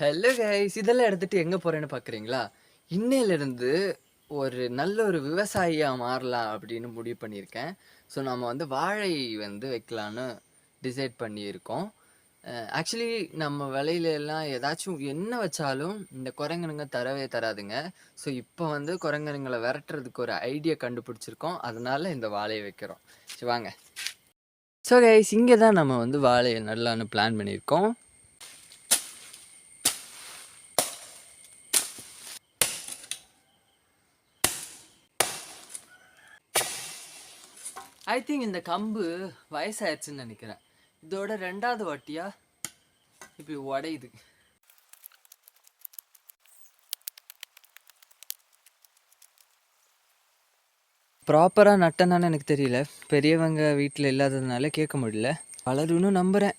Hello guys! இதெல்லாம் எடுத்துட்டு எங்க போறேன்னு பார்க்குறீங்களா? இன்னையிலிருந்து ஒரு நல்ல ஒரு விவசாயியா மாறலாம் அப்படின்னு முடிவு பண்ணியிருக்கேன். ஸோ நம்ம வந்து வாழை வந்து வைக்கலான்னு டிசைட் பண்ணியிருக்கோம். ஆக்சுவலி நம்ம விலையில எல்லாம் ஏதாச்சும் என்ன வச்சாலும் இந்த குரங்குனுங்க தரவே தராதுங்க. ஸோ இப்போ வந்து குரங்குனுங்கள விரட்டுறதுக்கு ஒரு ஐடியா கண்டுபிடிச்சிருக்கோம். அதனால இந்த வாழைய வைக்கிறோம். சரி வாங்க. ஸோ கைஸ் இங்க தான் நம்ம வந்து வாழைய நடலான்னு பிளான் பண்ணியிருக்கோம். ஐ திங்க் இந்த கம்பு வயசாயிருச்சுன்னு நினைக்கிறேன். இதோட 2வது வாட்டியா இப்படி உடையுது. ப்ராப்பரா நட்டனான்னு எனக்கு தெரியல. பெரியவங்க வீட்டில் இல்லாததுனால கேட்க முடியல. வளரும்னு நம்புறேன்.